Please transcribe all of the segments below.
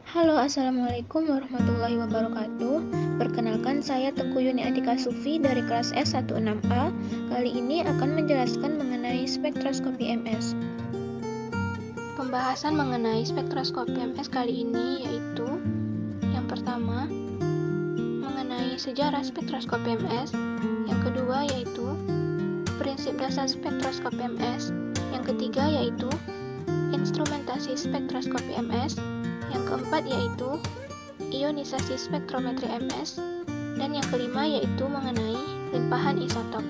Halo, Assalamualaikum warahmatullahi wabarakatuh. Perkenalkan, saya Tengku Yuni Atika Sufi dari kelas S16A. Kali ini akan menjelaskan mengenai spektroskopi MS. Pembahasan mengenai spektroskopi MS kali ini yaitu yang pertama, mengenai sejarah spektroskopi MS. Yang kedua yaitu prinsip dasar spektroskopi MS. Yang ketiga yaitu instrumentasi spektroskopi MS. Yang keempat yaitu ionisasi spektrometri MS, dan yang kelima yaitu mengenai limpahan isotop.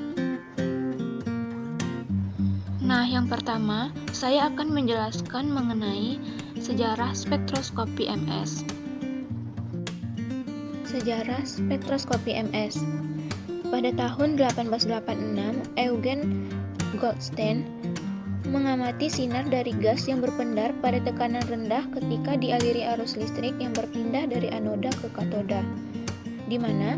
Nah, yang pertama, saya akan menjelaskan mengenai sejarah spektroskopi MS. Sejarah spektroskopi MS. Pada tahun 1886, Eugen Goldstein mengamati sinar dari gas yang berpendar pada tekanan rendah ketika dialiri arus listrik yang berpindah dari anoda ke katoda, di mana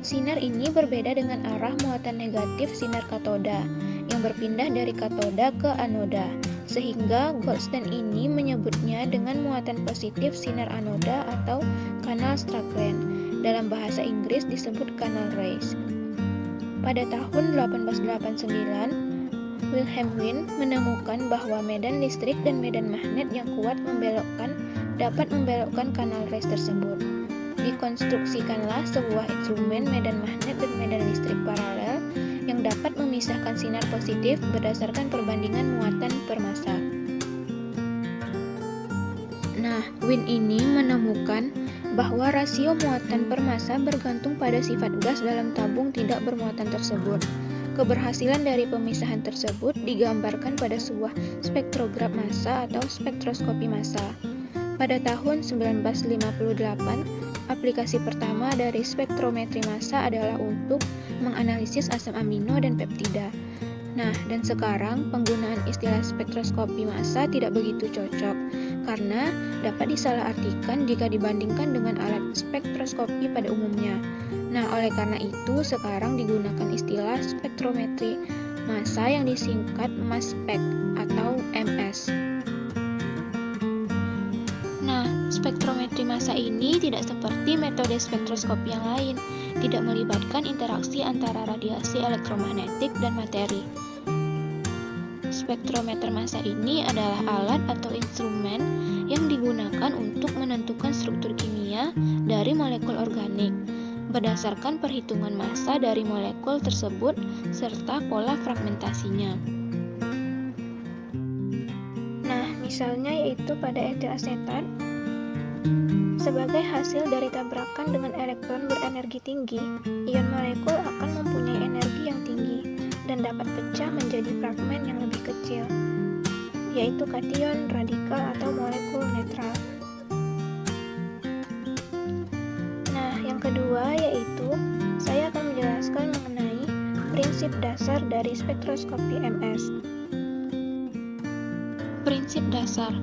sinar ini berbeda dengan arah muatan negatif sinar katoda yang berpindah dari katoda ke anoda, sehingga Goldstein ini menyebutnya dengan muatan positif sinar anoda atau kanal Strickland. Dalam bahasa Inggris disebut canal rays. Pada tahun 1889, Wilhelm Wien menemukan bahwa medan listrik dan medan magnet yang kuat dapat membelokkan kanal rays tersebut. Dikonstruksikanlah sebuah instrumen medan magnet dan medan listrik paralel yang dapat memisahkan sinar positif berdasarkan perbandingan muatan per massa. Nah, Wien ini menemukan bahwa rasio muatan per massa bergantung pada sifat gas dalam tabung tidak bermuatan tersebut. Keberhasilan dari pemisahan tersebut digambarkan pada sebuah spektrograf massa atau spektroskopi massa. Pada tahun 1958, aplikasi pertama dari spektrometri massa adalah untuk menganalisis asam amino dan peptida. Nah, dan sekarang penggunaan istilah spektroskopi massa tidak begitu cocok karena dapat disalahartikan jika dibandingkan dengan alat spektroskopi pada umumnya. Nah, oleh karena itu sekarang digunakan istilah spektrometri massa yang disingkat mass spec atau MS. Nah, spektrometri massa ini tidak seperti metode spektroskopi yang lain, tidak melibatkan interaksi antara radiasi elektromagnetik dan materi. Spektrometer massa ini adalah alat atau instrumen yang digunakan untuk menentukan struktur kimia dari molekul organik berdasarkan perhitungan massa dari molekul tersebut serta pola fragmentasinya. Nah, misalnya yaitu pada etil asetat, sebagai hasil dari tabrakan dengan elektron berenergi tinggi, ion molekul akan mempunyai energi yang tinggi dan dapat pecah menjadi fragmen yang lebih kecil, yaitu kation, radikal, atau molekul netral. Nah, yang kedua yaitu saya akan menjelaskan mengenai prinsip dasar dari spektroskopi MS. Prinsip dasar.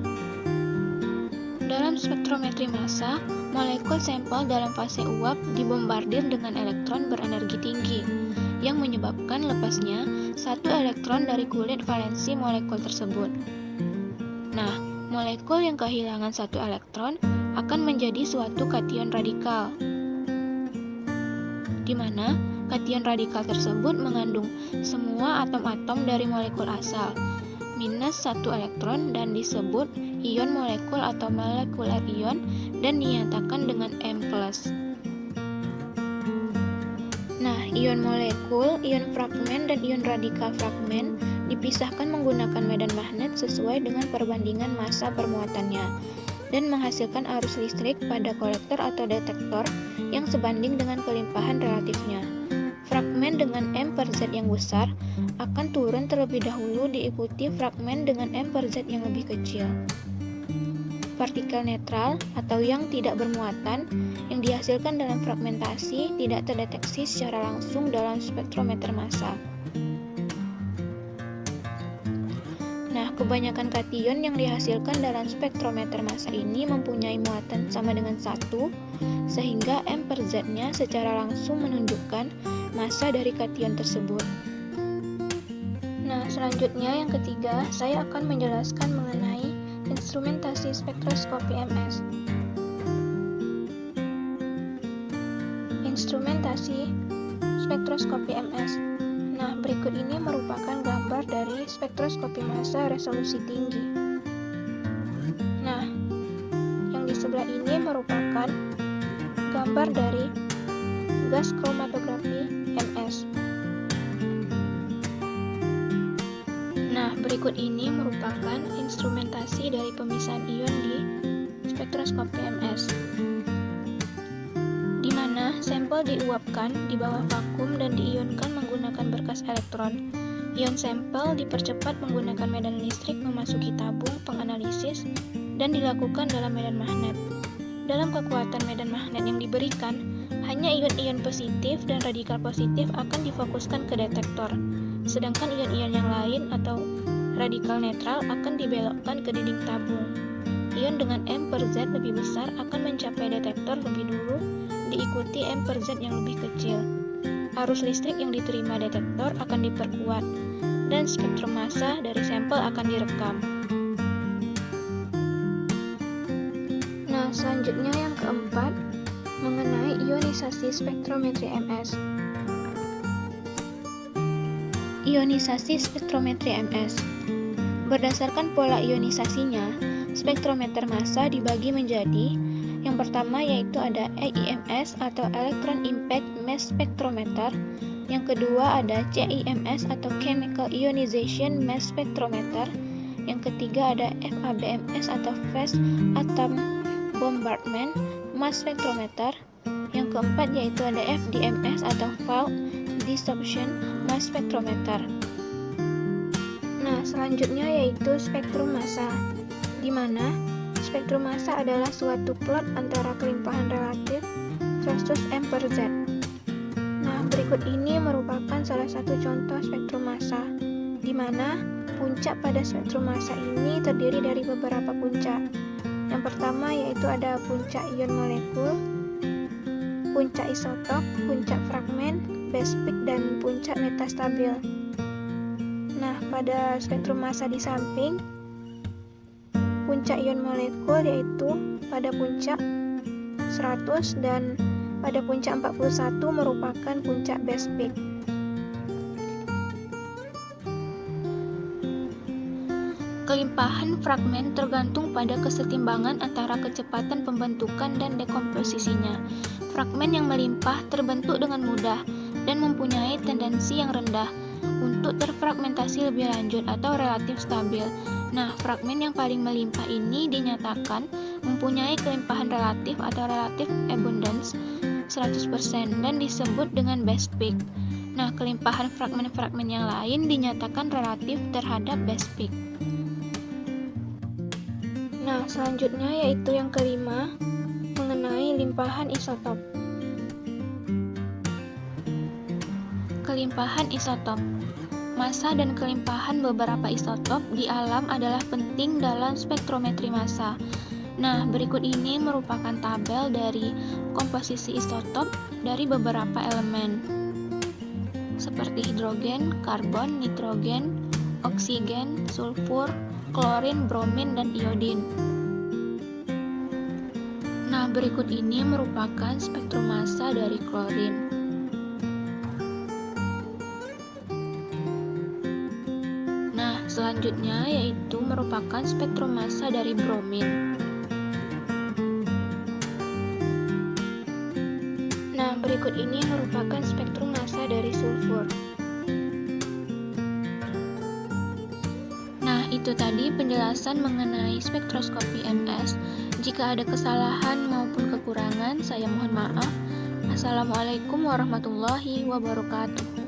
Dalam spektrometri massa, molekul sampel dalam fase uap dibombardir dengan elektron berenergi tinggi, yang menyebabkan lepasnya satu elektron dari kulit valensi molekul tersebut. Nah, molekul yang kehilangan satu elektron akan menjadi suatu kation radikal, di mana kation radikal tersebut mengandung semua atom-atom dari molekul asal, minus satu elektron, dan disebut ion molekul atau molekular ion dan dinyatakan dengan M+. Nah, ion molekul, ion fragmen, dan ion radikal fragmen dipisahkan menggunakan medan magnet sesuai dengan perbandingan massa permuatannya dan menghasilkan arus listrik pada kolektor atau detektor yang sebanding dengan kelimpahan relatifnya. Fragmen dengan M per Z yang besar akan turun terlebih dahulu diikuti fragmen dengan M per Z yang lebih kecil. Partikel netral atau yang tidak bermuatan yang dihasilkan dalam fragmentasi tidak terdeteksi secara langsung dalam spektrometer massa. Nah, kebanyakan kation yang dihasilkan dalam spektrometer massa ini mempunyai muatan sama dengan 1, sehingga M per Z-nya secara langsung menunjukkan massa dari kation tersebut. Nah, selanjutnya yang ketiga, saya akan menjelaskan mengenai instrumentasi spektroskopi MS. Instrumentasi spektroskopi MS. Nah, berikut ini merupakan gambar dari spektroskopi massa resolusi tinggi. Nah, yang di sebelah ini merupakan gambar dari gas kromatografi MS. Nah, berikut ini merupakan instrumentasi dari pemisahan ion di spektroskopi MS, di mana sampel diuapkan di bawah vakum dan diionkan menggunakan berkas elektron. Ion sampel dipercepat menggunakan medan listrik memasuki tabung penganalisis dan dilakukan dalam medan magnet. Dalam kekuatan medan magnet yang diberikan, hanya ion-ion positif dan radikal positif akan difokuskan ke detektor, sedangkan ion-ion yang lain atau radikal netral akan dibelokkan ke dinding tabung. Ion dengan M per Z lebih besar akan mencapai detektor lebih dulu, diikuti M per Z yang lebih kecil. Arus listrik yang diterima detektor akan diperkuat, dan spektrum massa dari sampel akan direkam. Nah, selanjutnya yang keempat, mengenai ionisasi spektrometri MS. Ionisasi spektrometri MS. Berdasarkan pola ionisasinya, spektrometer massa dibagi menjadi yang pertama yaitu ada EIMS atau Electron Impact Mass Spectrometer, yang kedua ada CIMS atau Chemical Ionization Mass Spectrometer, yang ketiga ada FABMS atau Phase Atom Bombardment Mass Spectrometer, yang keempat yaitu ada FDMS atau Field Disruption Mass Spectrometer. Nah, selanjutnya yaitu spektrum massa, di mana spektrum massa adalah suatu plot antara kelimpahan relatif versus M per Z. Nah, berikut ini merupakan salah satu contoh spektrum massa, di mana puncak pada spektrum massa ini terdiri dari beberapa puncak. Yang pertama yaitu ada puncak ion molekul, puncak isotop, puncak fragmen, base peak, dan puncak metastabil. Nah, pada spektrum massa di samping, puncak ion molekul yaitu pada puncak 100 dan pada puncak 41 merupakan puncak base peak. Kelimpahan fragmen tergantung pada kesetimbangan antara kecepatan pembentukan dan dekomposisinya. Fragmen yang melimpah terbentuk dengan mudah dan mempunyai tendensi yang rendah untuk terfragmentasi lebih lanjut atau relatif stabil. Nah, fragmen yang paling melimpah ini dinyatakan mempunyai kelimpahan relatif atau relative abundance 100% dan disebut dengan base peak. Nah, kelimpahan fragmen-fragmen yang lain dinyatakan relatif terhadap base peak. Nah, selanjutnya yaitu yang kelima, mengenai limpahan isotop. Kelimpahan isotop. Massa dan kelimpahan beberapa isotop di alam adalah penting dalam spektrometri massa. Nah, berikut ini merupakan tabel dari komposisi isotop dari beberapa elemen, seperti hidrogen, karbon, nitrogen, oksigen, sulfur, klorin, bromin, dan iodin. Nah, berikut ini merupakan spektrum massa dari klorin. Nah, selanjutnya yaitu merupakan spektrum massa dari bromin. Nah, berikut ini merupakan spektrum massa dari sulfur. Nah, itu tadi penjelasan mengenai spektroskopi MS. Jika ada kesalahan maupun kekurangan, saya mohon maaf. Assalamualaikum warahmatullahi wabarakatuh.